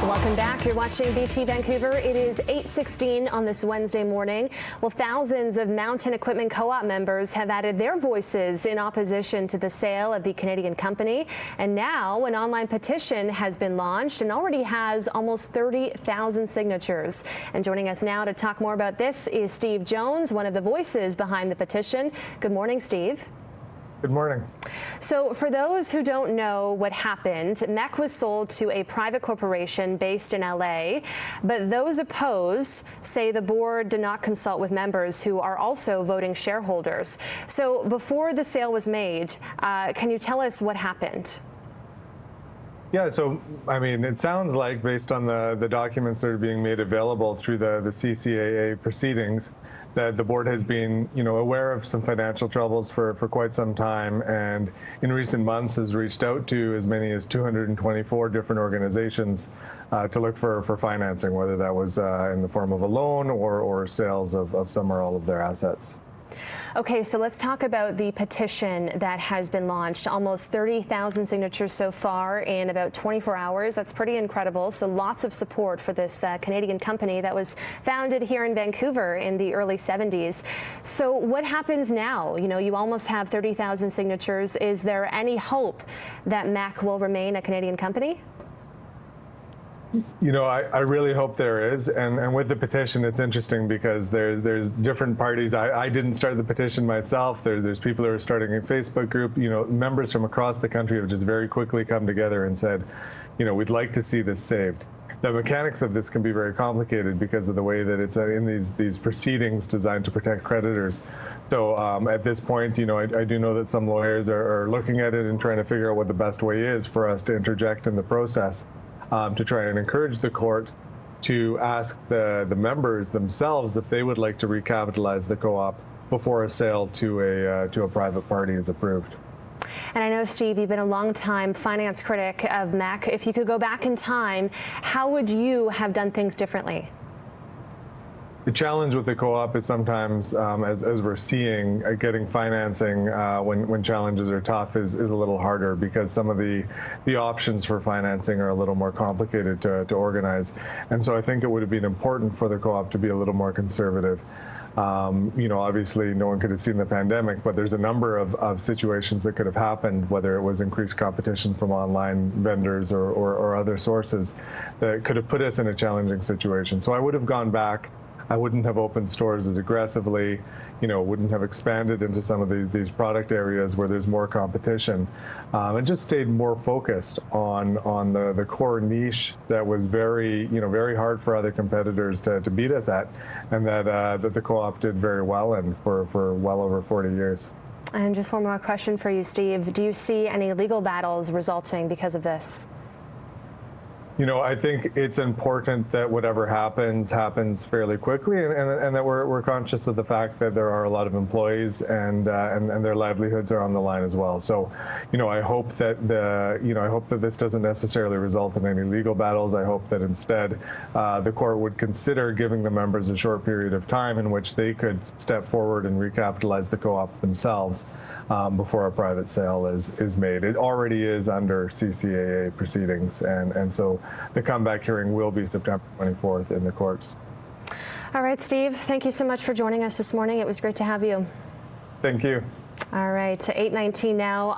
Welcome back. You're watching BT Vancouver. It is 8:16 on this Wednesday morning. Well, thousands of Mountain Equipment Co-op members have added their voices in opposition to the sale of the Canadian company. And now an online petition has been launched and already has almost 30,000 signatures. And joining us now to talk more about this is Steve Jones, one of the voices behind the petition. Good morning, Steve. Good morning. So for those who don't know what happened, MEC was sold to a private corporation based in LA, but those opposed say the board did not consult with members who are also voting shareholders. So before the sale was made, can you tell us what happened? Yeah, so I mean, it sounds like based on the documents that are being made available through the CCAA proceedings, that the board has been, aware of some financial troubles for quite some time, and in recent months has reached out to as many as 224 different organizations to look for financing, whether that was in the form of a loan or sales of some or all of their assets. Okay, so let's talk about the petition that has been launched. Almost 30,000 signatures so far in about 24 hours. That's pretty incredible. So lots of support for this Canadian company that was founded here in Vancouver in the early 70s. So what happens now? You almost have 30,000 signatures. Is there any hope that MEC will remain a Canadian company? I really hope there is, and with the petition, it's interesting because there's different parties. I didn't start the petition myself. There's people who are starting a Facebook group. Members from across the country have just very quickly come together and said, we'd like to see this saved. The mechanics of this can be very complicated because of the way that it's in these proceedings designed to protect creditors. So at this point, I do know that some lawyers are looking at it and trying to figure out what the best way is for us to interject in the process. To try and encourage the court to ask the members themselves if they would like to recapitalize the co-op before a sale to a private party is approved. And I know, Steve, you've been a long-time finance critic of MEC. If you could go back in time, how would you have done things differently? The challenge with the co-op is sometimes, as we're seeing, getting financing when challenges are tough is a little harder because some of the options for financing are a little more complicated to organize. And so I think it would have been important for the co-op to be a little more conservative. Obviously no one could have seen the pandemic, but there's a number of situations that could have happened, whether it was increased competition from online vendors or other sources that could have put us in a challenging situation. So I would have gone back. I wouldn't have opened stores as aggressively, wouldn't have expanded into some of these product areas where there's more competition, and just stayed more focused on the core niche that was very hard for other competitors to beat us at, and that the co-op did very well in for well over 40 years. And just one more question for you, Steve. Do you see any legal battles resulting because of this? I think it's important that whatever happens fairly quickly, and that we're conscious of the fact that there are a lot of employees and their livelihoods are on the line as well. So, I hope that this doesn't necessarily result in any legal battles. I hope that instead the court would consider giving the members a short period of time in which they could step forward and recapitalize the co-op themselves before a private sale is made. It already is under CCAA proceedings, and so the comeback hearing will be September 24th in the courts. All right, Steve, thank you so much for joining us this morning. It was great to have you. Thank you. All right, 8:19 now.